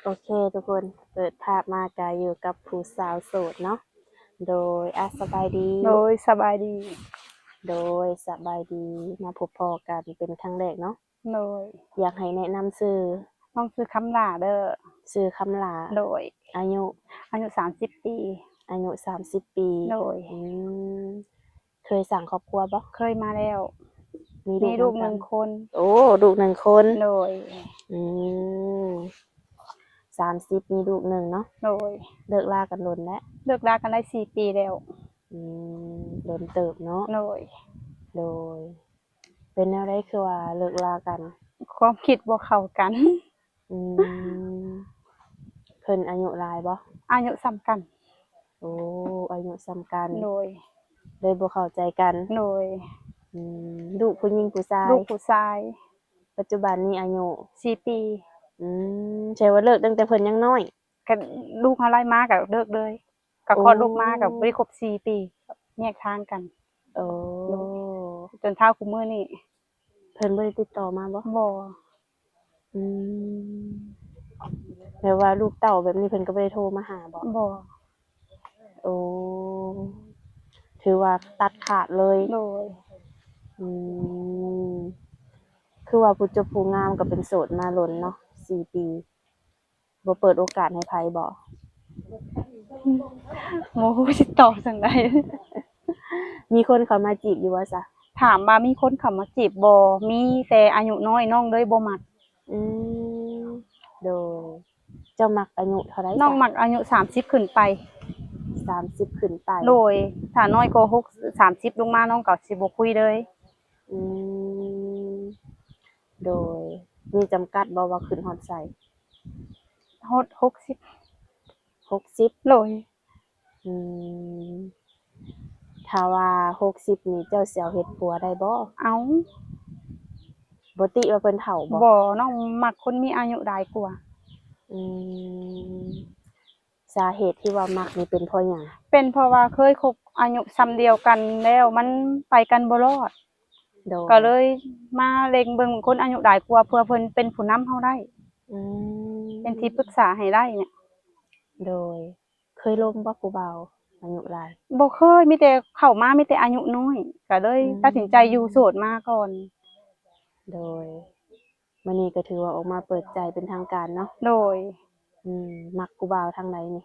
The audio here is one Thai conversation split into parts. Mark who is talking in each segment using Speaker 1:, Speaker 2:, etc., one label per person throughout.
Speaker 1: โอเคทุกคนเปิดภาพมากายอยู่กับผู้สาวโสดเนาะโดยสบายดี
Speaker 2: โดยสบายดี
Speaker 1: โดยสบายดีมาพบพอกันเป็นครั้งแรกเนาะ
Speaker 2: โดย
Speaker 1: อยากให้แนะนำชื่อ
Speaker 2: ต้องซื้อคำหลาเด้อ
Speaker 1: ชื่อคำลา
Speaker 2: โดย
Speaker 1: อายุ
Speaker 2: อายุ30 ปี
Speaker 1: อายุ30 ปี
Speaker 2: โดย
Speaker 1: มเคยสั่งครอบครัวบ่
Speaker 2: เคยมาแล้ว
Speaker 1: มี
Speaker 2: มีลูก
Speaker 1: นำกัน
Speaker 2: 1 คน
Speaker 1: โอ้ลูก1 คน
Speaker 2: โดย
Speaker 1: อืม30มีลูก1เนาะ
Speaker 2: โดย
Speaker 1: เลิกลากันโดนแล้ว
Speaker 2: เลิกรากันได้4 ปีแล้ว
Speaker 1: อืโดนเติบเนาะ
Speaker 2: โดย
Speaker 1: โดยเป็นแนวใดคือว่าเลิกลากัน
Speaker 2: ความคิดบ่เข้ากัน
Speaker 1: อืมเพิ่นอายุหลายบ่
Speaker 2: อายุส่ำกัน
Speaker 1: โอ้อายุส่ำกัน
Speaker 2: โดย
Speaker 1: เลยบ่เข้าใจกัน
Speaker 2: โดย
Speaker 1: ลูกผู้หญิงผู้ชาย
Speaker 2: ลูกผู้ชาย
Speaker 1: ปัจจุบันนี้อายุ
Speaker 2: 4 ปี
Speaker 1: อืใช่ว่าเลิกตั้งแต่เพิ่นยังน้อย
Speaker 2: ก็ลูกเฮาไล่มาก็เลิกเลยก็คลอดลูกมาก็บ่ได้ครบ4 ปีแยกทางกัน
Speaker 1: โอ้
Speaker 2: จนเท่าคุมื้อนี้
Speaker 1: เพิ่นบ่ได้ติดต่อมาบ่
Speaker 2: บ่
Speaker 1: อืมแม่ว่าลูกเต้าแบบนี้เพิ่นก็บ่ได้โทรมาหาบ่
Speaker 2: บ่
Speaker 1: โอ้ถือว่าตัดขาดเลย
Speaker 2: โดย
Speaker 1: อืมคือว่าผู้จบผู้งามก็เป็นโสดมาล้นเนาะ4 ปีบ่เปิดโอกาสให้ไผบ่
Speaker 2: บ่รู้สิตอบจั่งใด
Speaker 1: มีคนเข้ามาจีบอยู่บ่ซะ
Speaker 2: ถามว่ามีคนเข้ามาจีบบ่มีแต่อายุน้อยน้องเลยบ่มัก
Speaker 1: อืมโดยเจ้ามักอายุเท่าไร
Speaker 2: น้อง
Speaker 1: จ๊ะ
Speaker 2: มักอายุ30ขึ้นไป
Speaker 1: 30ขึ้นไป
Speaker 2: โดยถ้าน้อยกว่า30ลงมาน้องก็สิบ่คุยเลย
Speaker 1: อืมโดยมีจำกัดบ่ว่าขึ้นฮอดไส
Speaker 2: ฮอด60
Speaker 1: 60
Speaker 2: โดย
Speaker 1: อืมถ้าว่า60นี่เจ้าสิเอาเฮ็ดผัวได้บ่
Speaker 2: เอ้า
Speaker 1: บ่ติว่าเพิ่นเฒ่าบ่
Speaker 2: บ่น้องมักคนมีอายุหลายกว่า
Speaker 1: อืมสาเหตุที่ว่ามักนี่เป็นเพราะหยัง
Speaker 2: เป็นเพราะว่าเคยคบอายุส่ำเดียวกันแล้วมันไปกันบ่รอด
Speaker 1: โดย
Speaker 2: ก็เลยมาเล็งเบิ่งคนอายุหลายกว่าเพื่อเพิ่นเป็นผู้นำเฮาได้
Speaker 1: อื
Speaker 2: เป็นที่
Speaker 1: ม
Speaker 2: ปรึกษาให้ได้เนี่ย
Speaker 1: โดยเคยล้มบ่ผู้บ่าวอายุหลาย
Speaker 2: บ่เคยมีแต่เข้ามามีแต่อายุน้อยก็เลยตัดสินใจอยู่โสดมาก่อน
Speaker 1: โดยมื้อนี้ก็ถือว่าออกมาเปิดใจเป็นทางการเนาะ
Speaker 2: โดย
Speaker 1: มักผู้บ่าวทางใดนี่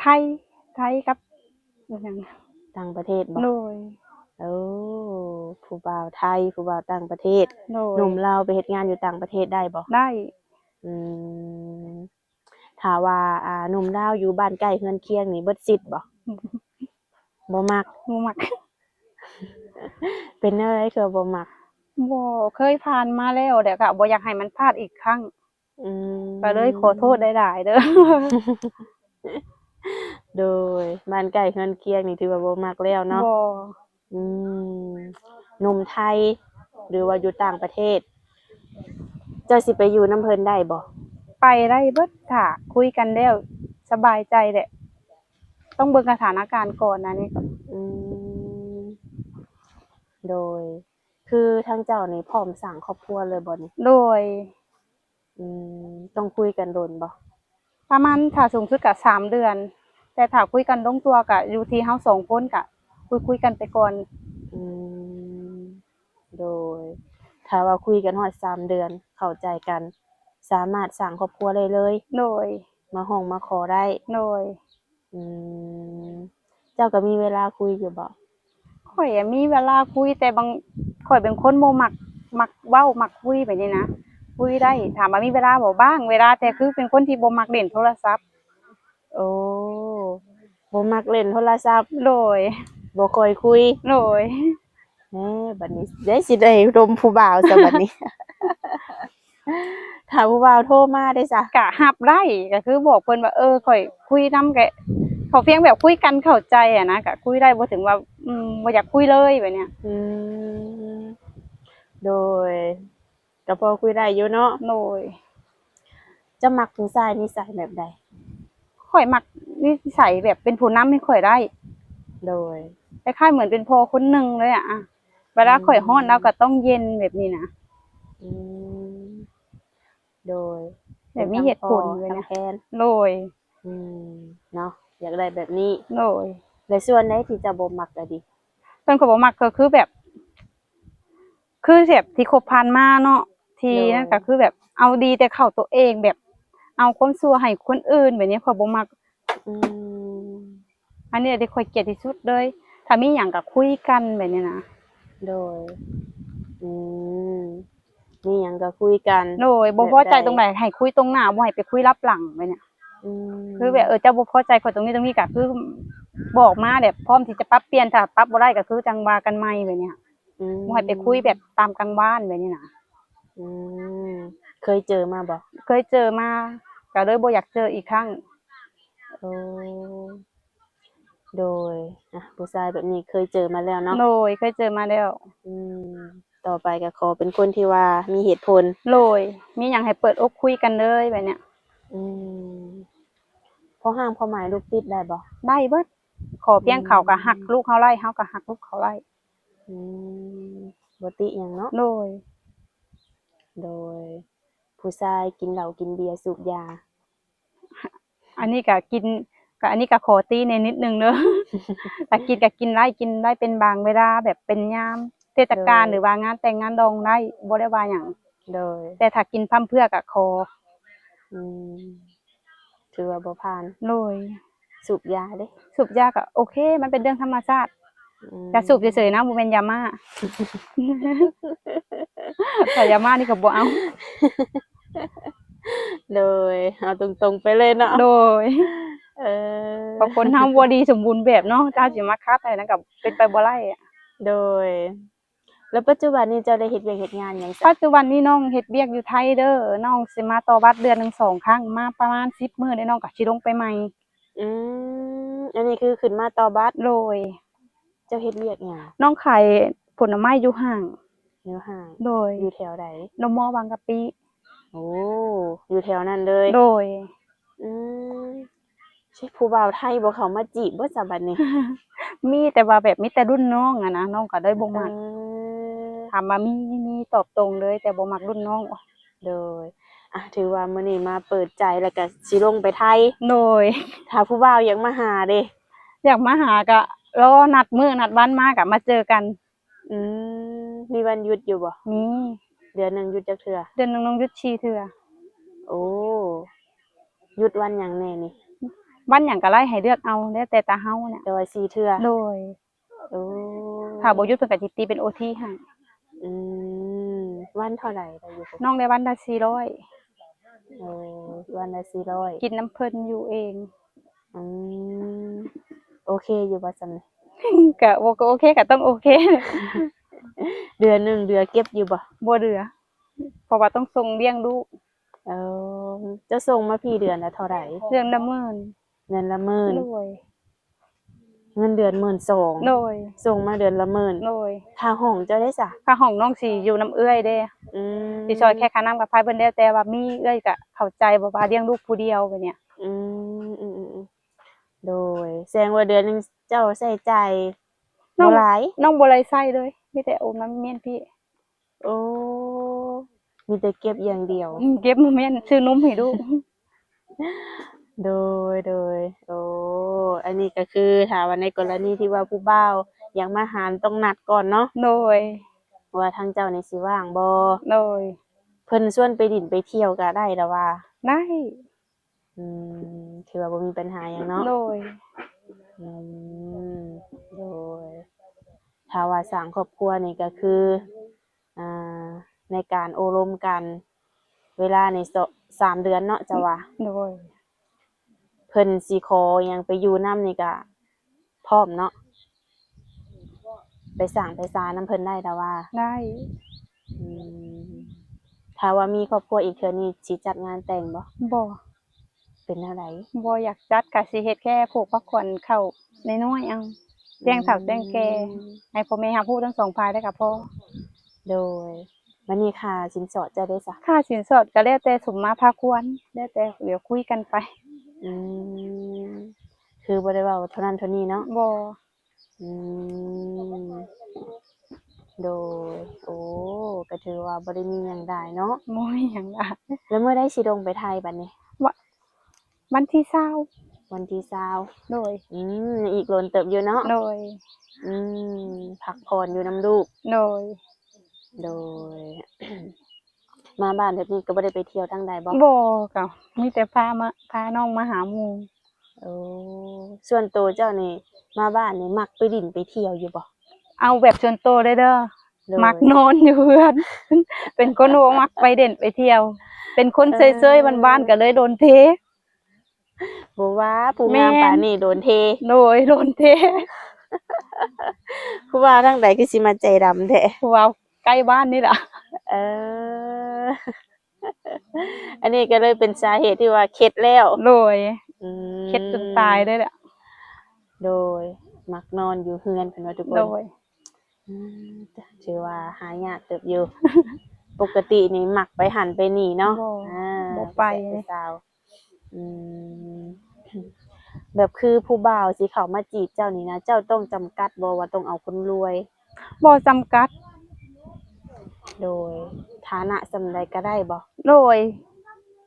Speaker 2: ไทยไทยกับอิหยัง
Speaker 1: ต่างประเทศบ่
Speaker 2: โดย
Speaker 1: โอ้ผู้บ่าวไทยผู้บ่าวต่างประเทศ
Speaker 2: โด
Speaker 1: ห
Speaker 2: ย
Speaker 1: นุ่มลาวไปเฮ็ดงานอยู่ต่างประเทศได้บ่
Speaker 2: ได้
Speaker 1: อืมถ้าว่าหนุ่มลาวอยู่บ้านใกล้เรือนเคียงนี่เบิดสิทธิ์บ่บ่มัก
Speaker 2: บ่มัก
Speaker 1: เป็นแนวใดคือบ่มัก
Speaker 2: บ่เคยผ่านมาแล้วแต่ก็บ่อยากให้มันพลาดอีกครั้ง
Speaker 1: อื
Speaker 2: ก็เลยขอโทษหลายๆเด้อ
Speaker 1: โดยบ้านใกล้เรือนเคียงนี่ถือว่าบ่มักแล้วเนาะ
Speaker 2: บ่
Speaker 1: อืมหนุ่มไทยหรือว่าอยู่ต่างประเทศเจ้าสิไปอยู่น้ำเพิ่นได้บ่
Speaker 2: ไปได้เบิดถ้าคุยกันแล้วสบายใจแหละต้องเบิ่งสถานการณ์ก่อนนะนี่
Speaker 1: อืมโดยคือทางเจ้านี่พร้อมสร้างครอบครัวเลยบ่นี่
Speaker 2: โดย
Speaker 1: อืต้องคุยกันโดนบ่
Speaker 2: ประมาณถ้าสูงสุดก็3 เดือน แต่ถ้าคุยกันลงตัวก็อยู่ที่เฮา2 คนก็คุยกันไปก่อน
Speaker 1: อืมโดยถ้าว่าคุยกันฮอด3 เดือนเข้าใจกันสามารถสร้างครอบครัวได้เลย
Speaker 2: โดย
Speaker 1: มาฮ้องมาขอได้
Speaker 2: โดย
Speaker 1: อืมเจ้าก็มีเวลาคุยอยู่บ่
Speaker 2: ข้อยอะมีเวลาคุยแต่ข้อยเป็นคนบ่มักเว้ามักคุยแบบนี้นะคุยได้ถามว่ามีเวลาบ่บ้างเวลาแต่คือเป็นคนที่บ่มักเล่นโทรศัพท์
Speaker 1: โอ้บ่มักเล่นโทรศัพท์
Speaker 2: โดย
Speaker 1: บ่ค่อยคุย
Speaker 2: โดย
Speaker 1: แหมบัดนี้ได้สิได้ร่มผู้บ่าวซะบัดนี้ ถ้าผู้บ่าวโทรมาได้ซะ
Speaker 2: ก็รับได้ก็คือบอกเพิ่นว่าข้อยคุยนำก็ขอเพียงแบบคุยกันเข้าใจอะนะก็คุยได้บ่ถึงว่าบ่อยากคุยเลยแบบเนี้ย
Speaker 1: อืมโดยก็พอคุยได้อยู่เนาะ
Speaker 2: โดย
Speaker 1: จะมักผู้ชายนิสัยแบบใด
Speaker 2: ข้อยมักนิสัยแบบเป็นผู้นำให้ข้อยได้
Speaker 1: โดย
Speaker 2: คล้ายๆเหมือนเป็นพ่อคนหนึ่งเลยอะเวลาข้อยร้อนแล้วก็ต้องเย็นแบบนี้นะ
Speaker 1: อืมโดย
Speaker 2: แบบมีเหตุผล
Speaker 1: เป็
Speaker 2: ไว้
Speaker 1: นทั้ง
Speaker 2: นะ
Speaker 1: พ่อทั้งแฟน
Speaker 2: โดย
Speaker 1: อืมเนาะอยากได้แบบนี้
Speaker 2: โดย
Speaker 1: และส่วนไหนที่จะบ่มักก็ดี
Speaker 2: เพิ่นก็บ่มักก็คือแบบ คือแบบที่คบผ่านมาเนาะที่นั่นก็คือแบบเอาดีแต่เข้าตัวเองแบบเอาความชั่วให้คนอื่นแบบนี้ข้อยบ่มัก
Speaker 1: อืม
Speaker 2: อันนี้ที่ข้อยเกลียดที่สุดเลยถ้ามีหยังก็คุยกันแบบนี้นะ
Speaker 1: โดยอืมมีหยังก็คุยกัน
Speaker 2: โดยบ่พอใจตรงไหนให้คุยตรงหน้าบ่ให้ไปคุยลับหลังแบบนี้
Speaker 1: อืม
Speaker 2: คือแบบเจ้าบ่พอใจข้อยตรงนี้ก็คือบอกมาแบบพร้อมที่จะปรับเปลี่ยนถ้าปรับบ่ได้ก็คือจังว่ากันใหม่แบบนี้
Speaker 1: อืม
Speaker 2: บ่ให้ไปคุยแบบตามกลางบ้านแบบนี้นะ
Speaker 1: อืมเคยเจอมาบ่
Speaker 2: เคยเจอมาก็เลยบ่อยากเจออีกครั้ง
Speaker 1: โอ้โดยผู้ชายแบบนี้เคยเจอมาแล้วเนาะ
Speaker 2: โดยเคยเจอมาแล้ว
Speaker 1: อืมต่อไปก็ขอเป็นคนที่ว่ามีเหตุผล
Speaker 2: โดยมีหยังให้เปิดอกคุยกันเลยแบบเนี้ย
Speaker 1: อืมพอห้างพอหมายลูกติดได้บ่
Speaker 2: ได้เบิดขอเพียงเขาก็หักลูกเขาไล่เฮาก็หักลูกเขาไล่
Speaker 1: อืมบ่ติหยังเนาะ
Speaker 2: โดย
Speaker 1: โดย ผู้ชายกินเหล้ากินเบียร์สูบยา
Speaker 2: อันนี้ก็กินก็อันนี้ก็ขอตีในนิดนึงเด้อ แต่กินก็กินได้เป็นบางเวลาแบบเป็นยามเทศกาลหรือว่างานแต่งงานดองได้บ่ได้ว่าหยัง
Speaker 1: โดย
Speaker 2: แต่ถ้ากินพร่ำเพรื่อก็ขอ
Speaker 1: อืมถือว่าบ่ผ่าน
Speaker 2: โดย
Speaker 1: สูบยาเด้
Speaker 2: สูบยาก็โอเค มันเป็นเรื่องธรรมชาติ
Speaker 1: อืม
Speaker 2: จะสูบเฉยๆนะบ่แม่นยาม่า แต่ยาม่านี่ก็บ่เอา
Speaker 1: โดยเอาตรงๆไปเลยเนาะ
Speaker 2: โดย
Speaker 1: เออ
Speaker 2: เพราะคนเฮาบ่ดีสมบูรณ์แบบเนาะเจ้าสิมาคัดให้นั่นก็เป็นไปบ่ได้อะ
Speaker 1: โดย แล้วปัจจุบันนี้เจ้าได้เฮ็ดเวียกเฮ็ดงานหยังซะ
Speaker 2: ปัจจุบันนี้น้องเฮ็ดเวียกอยู่ไทยเด้อน้องสิมาต่อบัตรเดือนหนึ่ง2 ครั้งมาประมาณ10 มื้อเด้น้องก็สิลงไปใหม่
Speaker 1: อือันนี้คือขึ้นมาต่อบัตร
Speaker 2: โดย
Speaker 1: เจ้าเฮ็ดเวียกหยัง
Speaker 2: น้องขายผลไม้อยู่ห้าง
Speaker 1: อยู่ห้าง
Speaker 2: โดย
Speaker 1: อยู่แถวใด
Speaker 2: นมบางกะปิ
Speaker 1: โอ้อยู่แถวนั้นเลย
Speaker 2: โดย
Speaker 1: อืมใช่ผู้บ่าวไทยบ่เข้ามาจีบบ่ซะบัดนี้
Speaker 2: มีแต่ว่าแบบมีแต่รุ่นน้องอะนะน้องก็เลยบ่มัก
Speaker 1: เออ
Speaker 2: ถามว่ามีตอบตรงเลย แต่บ่มักรุ่นน้อง
Speaker 1: โดยถือว่ามื้อนี้มาเปิดใจแล้วก็สิลงไปไทย
Speaker 2: โดย
Speaker 1: ถ้าผู้บ่าวอยากมาหาเด้
Speaker 2: อยากมาหาก็รอนัดมื้อนัดวันมาก็มาเจอกัน
Speaker 1: อืมีวันหยุดอยู่บ่
Speaker 2: มี
Speaker 1: เดือนหนึงหยุดจักเทื่อ
Speaker 2: เดือนหนึงน้องหยุด4 เทื่อ
Speaker 1: โอ้หยุดวันหยังแน่นี่
Speaker 2: วันหยังก็ไล่ให้เลือกเอาแล้วแต่ตาเฮาเนี่ย
Speaker 1: แต่ว่า4เทื่อ
Speaker 2: โดย
Speaker 1: โอ้
Speaker 2: ถ้าบ่หยุดเพิ่นก็สิตีเป็นโอทีให้
Speaker 1: อืมวันเท่าไหร่ได้อยู่พุ่น
Speaker 2: น้องได้วันละ400
Speaker 1: โอ้วันละ400
Speaker 2: กินน้ำเพิ่นอยู่เอง
Speaker 1: อืมโอเคอยู่บ่ซั่นนี่
Speaker 2: ก็บ่ก็โอเคก็ต้องโอเค
Speaker 1: เดือนหนึงเดือเก็บอยู่บ่
Speaker 2: บ่เหลือ เพราะว่าต้องส่งเลี้ยงลูก
Speaker 1: เออจะส่งมาพี่เดือนละเท่าไหร่
Speaker 2: เดือนละหมื่น
Speaker 1: เดือนละหมื่น
Speaker 2: โดย
Speaker 1: เงินเดือน
Speaker 2: โด
Speaker 1: 12,000
Speaker 2: ย
Speaker 1: ส่งมาเดือนละหมื่น
Speaker 2: โดย
Speaker 1: ค่าห้องเจ้าได้ซะ
Speaker 2: ค่าห้องน้องสิอยู่น้ำเอื้อยเด้
Speaker 1: อืม
Speaker 2: สิช่วยแค่ค่าน้ำกับไฟเพิ่นได้แต่ว่ามีเอื้อยก็เข้าใจบ่ว่าเลี้ยงลูกผู้เดียวแบบเนี้ย
Speaker 1: อืมโดยแสดงว่าเดือนหนึงเจ้าใช้จ่ายบ่หลาย
Speaker 2: น้องบ่ได้ใช้เลยมีแต่โอนมาเมียนพี่
Speaker 1: โอ้มีแต่เก็บอย่างเดียว
Speaker 2: เก็บมาเมียนซื้อนมให้ลูก
Speaker 1: โดยโอ้อันนี้ก็คือถ้าว่าในกรณีที่ว่าผู้บ่าวอยากมาหาต้องนัดก่อนเนาะ
Speaker 2: โดย
Speaker 1: ว่าทางเจ้านี่สิว่างบ่
Speaker 2: โดย
Speaker 1: เพิ่นชวนไปดินไปเที่ยวก็ได้แล้วว่า
Speaker 2: ได้
Speaker 1: ถือว่าบ่มีปัญหาหยังเนาะ
Speaker 2: โดย
Speaker 1: อืมโดยถ้าว่าสร้างครอบครัวนี่ก็คืออ่าในการโอรมกัน เวลานี่3 เดือนเนาะจะว่า
Speaker 2: โดย
Speaker 1: เพิ่นสิขอหยังไปอยู่นำนี่ก็พร้อมเนาะไปสร้างไปศาลนำเพิ่นได้แต่ว่า
Speaker 2: ได้
Speaker 1: อืมถ้าว่ามีครอบครัวอีกเทื่อนี้สิจัดงานแต่งบ่
Speaker 2: บ่
Speaker 1: เป็นแนวใด
Speaker 2: บ่อยากจัดก็สิเฮ็ดแค่ผูกพักผ่อนเข้าน้อยๆเอาแจ้งเฒ่าแจ้งแก่ให้พ่อแม่รับรู้ทั้ง2ฝ่ายได้ก็พอ
Speaker 1: โดยบัดนี้ค่าสินสอดเจ้าได้ซะ
Speaker 2: ค่าสินสอดก็แล้วแต่สมมาพาควรแล้วแต่เดี๋ยวคุยกันไป
Speaker 1: อืมคือบ่ได้เว้าเท่านั้นเท่านี้เนาะ
Speaker 2: บ่
Speaker 1: อืม โดยโอ้ก็ถือว่าบ่ได้มีหยังได้เนาะ
Speaker 2: บ่มีหยังล่ะ
Speaker 1: แล้วเมื่อได้สิลงไปไทยบัดนี้
Speaker 2: วะวันที่20
Speaker 1: วันที่20
Speaker 2: โดย
Speaker 1: อีกโลนเติบอยู่เนาะ
Speaker 2: โดย
Speaker 1: อืพักผ่อนอยู่นำลูก
Speaker 2: โดย
Speaker 1: โดย มาบ้านแบบนี้ก็บ่ได้ไปเที่ยวทางใดบ่
Speaker 2: บ่ก็มีแต่พาน้องมาหาหมู่
Speaker 1: โอ้ส่วนตัวเจ้านี่มาบ้านนี่มักไปดินไปเที่ยวอยู่บ่
Speaker 2: เอาแบบส่วนตัวเลยเด้อ
Speaker 1: โดย
Speaker 2: มักนอนอยู่เฮือน เป็นคนบ่มักไปเด่นไปเที่ยว เป็นคนเซยๆบ้านๆก็เลยโดนเท
Speaker 1: บ่ว่าผู้งาม
Speaker 2: แม่น
Speaker 1: ปานนี้โดนเท
Speaker 2: โดยโดนเท
Speaker 1: ผู้ว่าทางใดคือสิมาใจดำแท้
Speaker 2: ว้าวใกล้บ้านนี่ล่ะ
Speaker 1: เออ อันนี้ก็เลยเป็นสาเหตุที่ว่าเข็ดแล้ว
Speaker 2: โดย
Speaker 1: อืม
Speaker 2: เข็ดจนตายเลยแหละ
Speaker 1: โดยมักนอนอยู่เฮือนเพิ่นว่าทุกค
Speaker 2: โด
Speaker 1: น
Speaker 2: ย
Speaker 1: อืมถือว่าหายากเติบอยู่ ปกตินี่มักไปหันไปนี่เนาะ
Speaker 2: บ่
Speaker 1: อ่า
Speaker 2: บ่ไป
Speaker 1: สาวอืม แบบคือผู้บ่าวสิเข้ามาจีบเจ้านี่นะ เจ้าต้องจำกัดบ่ว่าต้องเอาคนรวย
Speaker 2: บ่จำกัด
Speaker 1: โดยฐานะส่ำใดก็ได้บ่
Speaker 2: โดย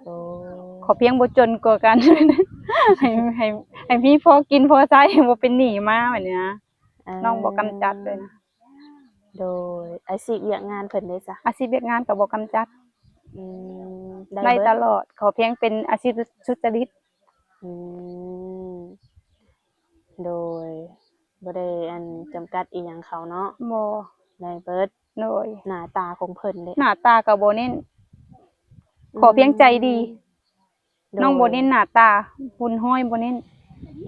Speaker 1: โอ้
Speaker 2: ขอเพียงบ่จนกว่ากัน ให้ให้ให้มีพอกินพอใช้บ่เป็นหนี้มาแบบนี้นะน้องบ่กำจัดเลยนะ
Speaker 1: โดยอาชีพเวียกงานเพิ่นได้ซะ
Speaker 2: อาชีพเวียกงานก็บ่กำจัด
Speaker 1: อืม
Speaker 2: ได้
Speaker 1: เบิ
Speaker 2: ตลอด ขอเพียงเป็นอาชีพสุจริต
Speaker 1: อืม โดยบ่ได้จำกัดอีหยังเขาเนาะ
Speaker 2: บ่
Speaker 1: ได้เบิด
Speaker 2: โดย
Speaker 1: หน้าตาของเพิ่นเด้
Speaker 2: หน้าตาก็บ่เน้น ขอเพียงใจดี
Speaker 1: โดย
Speaker 2: น้องบ่เน้นหน้าตาหุ่นห้อยบ่เน้น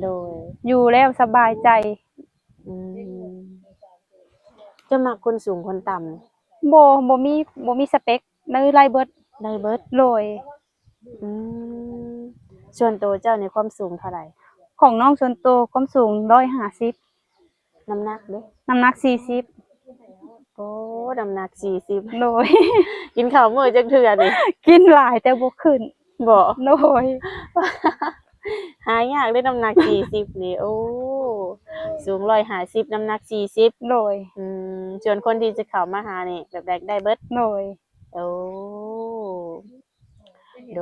Speaker 1: โดย
Speaker 2: อยู่แล้วสบายใจ
Speaker 1: อืมจะมักคนสูงคนต่ำ
Speaker 2: บ่มีสเปคเลยไล่เบิด
Speaker 1: ได้เบิด
Speaker 2: โดย
Speaker 1: อืมส่วนตัวเจ้าในความสูงเท่าไหร่
Speaker 2: ของน้องส่วนตัวความสูง150
Speaker 1: น้ำหนักเด้
Speaker 2: น้ำหนัก40
Speaker 1: โอ้น้ำหนัก40
Speaker 2: โดย
Speaker 1: กินข้าวมื้อจักเทื่อนี่
Speaker 2: กินหลายแต่บ่ขึ้น
Speaker 1: บ่
Speaker 2: โดย
Speaker 1: หายากได้น้ำหนัก40นี่โอ้สูง150น้ำหนัก40
Speaker 2: โดย
Speaker 1: ส่วนคนที่จะเข้ามาหานี่แบบใดได้เบิด
Speaker 2: โดย
Speaker 1: โอ้โ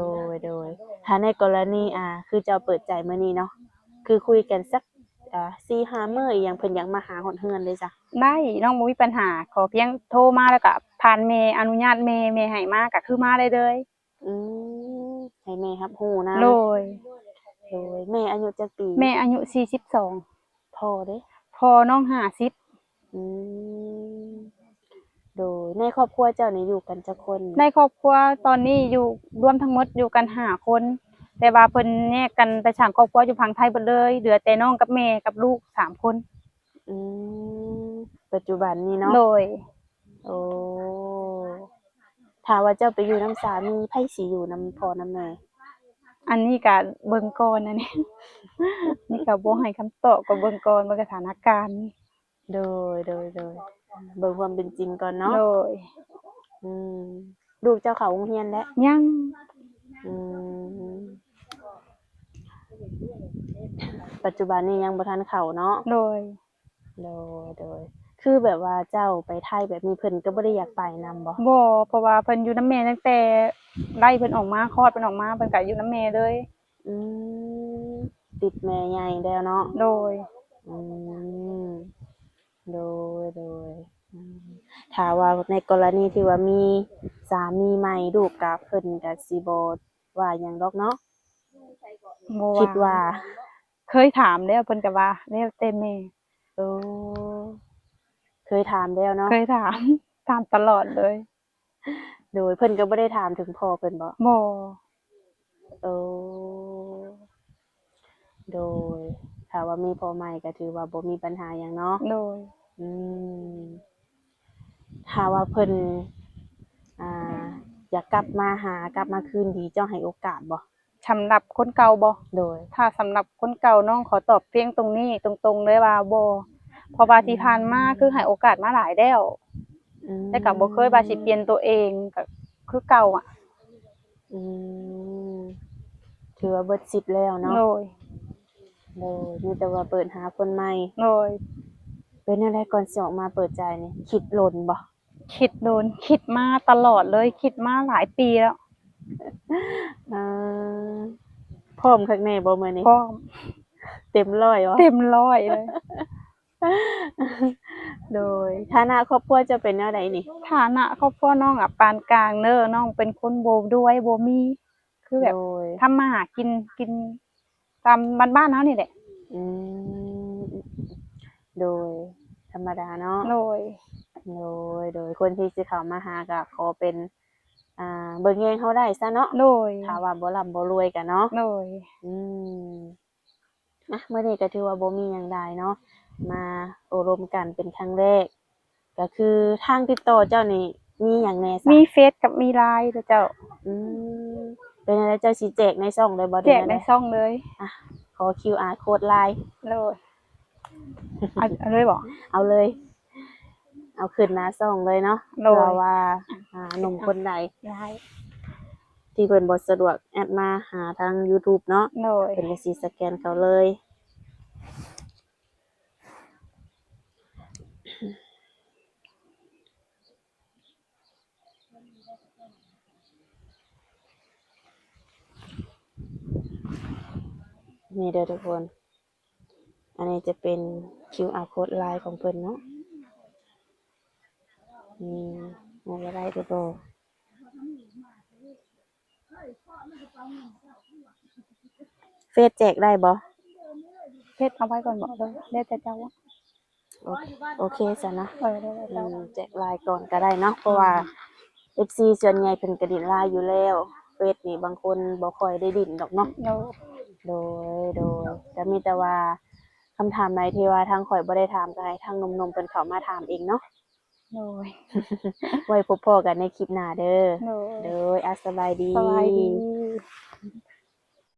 Speaker 1: ดยถ้าในกรณีคือเจ้าเปิดใจมื้อนี้เนาะคือคุยกันสัก4-5 มื้ออีหยังเพิ่นอยากมาหาฮอดเฮือนเลยจ้ะ
Speaker 2: ได้น้องบ่มีปัญหา ขอเพียงโทรมาแล้วก็ผ่านแม่อนุญาตแม่ให้มาก็คือมาได้เลย
Speaker 1: อืมให้แม่รับรู้นะ
Speaker 2: โดย
Speaker 1: โดยแม่อายุจักปี
Speaker 2: แม่อายุ42
Speaker 1: พ่อเด้
Speaker 2: พ่อน้อง50
Speaker 1: อืมโดยในครอบครัวเจ้านี่อยู่กันจักคน
Speaker 2: ในครอบครัวตอนนี้อยู่รวมทั้งหมดอยู่กัน5คน แต่ว่าเพิ่นแยกกันไปสร้างครอบครัวอยู่ฝั่งไทยเบิดเลยเหลือแต่น้องกับแม่กับลูก3คน
Speaker 1: อืมปัจจุบันนี้เนาะ
Speaker 2: โดย
Speaker 1: โอ้ถ้าว่าเจ้าไปอยู่น้ำสามีไผสิอยู่น้ำพ่อน้ำแม่
Speaker 2: อันนี้ก็เบิ่งก่อนอันนี้ นี่ก็บ่ให้คำตอบก็เบิ่งก่อนเบิ่งสถานการณ์
Speaker 1: โดยเบิ่งความเป็นจริงก่อนเนาะ
Speaker 2: โดย
Speaker 1: อืมลูกเจ้าเข้าโรงเรียนแล้ว
Speaker 2: ยัง
Speaker 1: อืมปัจจุบันนี้ยังบ่ทันเข้าเนาะ
Speaker 2: โดย
Speaker 1: โดยคือแบบว่าเจ้าไปไทยแบบนี้เพิ่นก็บ่ได้อยากไปนำบ่
Speaker 2: บ่เพราะว่าเพิ่นอยู่นำแม่ตั้งแต่ไล่เพิ่นออกมาคลอดเพิ่นออกมาเพิ่นก็อยู่นำแม่เลย
Speaker 1: อืมติดแม่ใหญ่แล้วเนาะ
Speaker 2: โดย
Speaker 1: อืมโดยถ้าว่าในกรณีที่ว่ามีสามีใหม่ลูกก็เพิ่นก็สิบ่ว่าหยังดอกเนาะ
Speaker 2: บ่
Speaker 1: คิดว่า
Speaker 2: เคยถามแล้วเพิ่นก็ว่าแล้วแต่แม่
Speaker 1: โอ้เคยถามแล้วเนาะ
Speaker 2: เคยถาม ถามตลอดเลย
Speaker 1: โดยเพิ่นก็บ่ได้ถามถึงพ่อเพิ่นบ่
Speaker 2: บ่
Speaker 1: โอ้โดยถ้าว่ามีพ่อใหม่ก็ถือว่าบ่มีปัญหาหยังเนาะ
Speaker 2: โดย
Speaker 1: อืมถ้าว่าเพิ่นอ่าอยากกลับมาคืนดีเจ้าให้โอกาสบ่
Speaker 2: สำหรับคนเก่าบ่
Speaker 1: โดย
Speaker 2: ถ้าสำหรับคนเก่าน้องขอตอบเพียงตรงนี้ตรงๆเลยว่าบ่เพราะว่าที่ผ่านมาคือให้โอกาสมาหลายแล้ว แต่ก็บ่เคยว่าสิเปลี่ยนตัวเองก็คือเก่าอ่ะ
Speaker 1: อืมถือว่าเบิดสิทธิ์แล้วเนาะ
Speaker 2: โดย
Speaker 1: โดยมีแต่ว่าเปิดหาคนใหม่
Speaker 2: โดย
Speaker 1: เป็นอะไรก่อนสิออกมาเปิดใจนี่คิดหล่นบ่
Speaker 2: คิดโดนคิดมาตลอดเลยคิดมาหลายปีแล้ว
Speaker 1: เอ่อพร้อมคักแน่บ่มื้อนี้
Speaker 2: ก็
Speaker 1: เต็มร้อยบ่
Speaker 2: เต็มร้อยเลย
Speaker 1: โดยฐานะครอบครัวจะเป็นแนวใดนี่
Speaker 2: ฐานะครอบครัวน้องอ่ะปานกลางเด้อน้องเป็นคนบ่ด้วยบ่มี คือแบบ
Speaker 1: โดย
Speaker 2: ทำมาหากินตามบ้านๆเฮานี่แหละ
Speaker 1: อืมโดยธรรมดาเนาะ
Speaker 2: โดย
Speaker 1: โดยคนที่สิเข้ามาหาก็ขอเป็นเบิ่งแยงเฮาได้ซะเนาะ
Speaker 2: โดย
Speaker 1: ถ้าว่าบ่ร่ำบ่รวยกันเนาะ
Speaker 2: โดย
Speaker 1: อืมมื้อนี้ก็ถือว่าบ่มีหยังใดเนาะมาอบรมกันเป็นครั้งแรก ก็คือทางติดต่อเจ้านี่มีหยังแหน่ซะ
Speaker 2: มีเฟซกับมีไลน์เด้อเจ้า
Speaker 1: อืมเป็นอะไรเจ้าสิแจกในช่องเลยบ่
Speaker 2: แจ
Speaker 1: ได้
Speaker 2: กใน
Speaker 1: เลย
Speaker 2: ช่องเลย
Speaker 1: ขอ QR code ไลน์
Speaker 2: โดยเอาเลยบ่
Speaker 1: เอาเลย เอาขึ้นหน้าช่องเลยเนาะ
Speaker 2: โดย
Speaker 1: เพื่อว่าหนุ่มคนใด
Speaker 2: ไลน์
Speaker 1: ที่เพิ่นบ่สะดวกแอดมาหาทาง YouTube เนาะ
Speaker 2: โดย
Speaker 1: เพิ่นก็สิสแกนเขาเลย นี่เด้อทุกคน อันนี้จะเป็น QR code ไลน์ของเพิ่นเนาะนี่อะไรเด้อบ่เฟซแจกได้บ่
Speaker 2: เฟซเอาไว้ก่อนบ่เลยแล้วแต่เจ้าว่า
Speaker 1: โอเคซะนะ
Speaker 2: แล้วแต่เจ้า
Speaker 1: แจกไลน์ก่อนก็ได้เนาะเพราะว่า FC ส่วนใหญ่เพิ่นก็ดินไลน์อยู่แล้วเฟซนี่บางคนบ่ค่อยได้ดินดอกเนาะ
Speaker 2: โดย
Speaker 1: โดยก็มีแต่ว่าคำถามใดที่ว่าทางข่อยบ่ได้ถามก็ให้ทางหนุ่มๆเพิ่นเข้ามาถามเองเนาะ
Speaker 2: โดย
Speaker 1: ไว้พบพ้อกันในคลิปหน้าเด้อ
Speaker 2: โดย
Speaker 1: โดยสบายดี
Speaker 2: สบายดี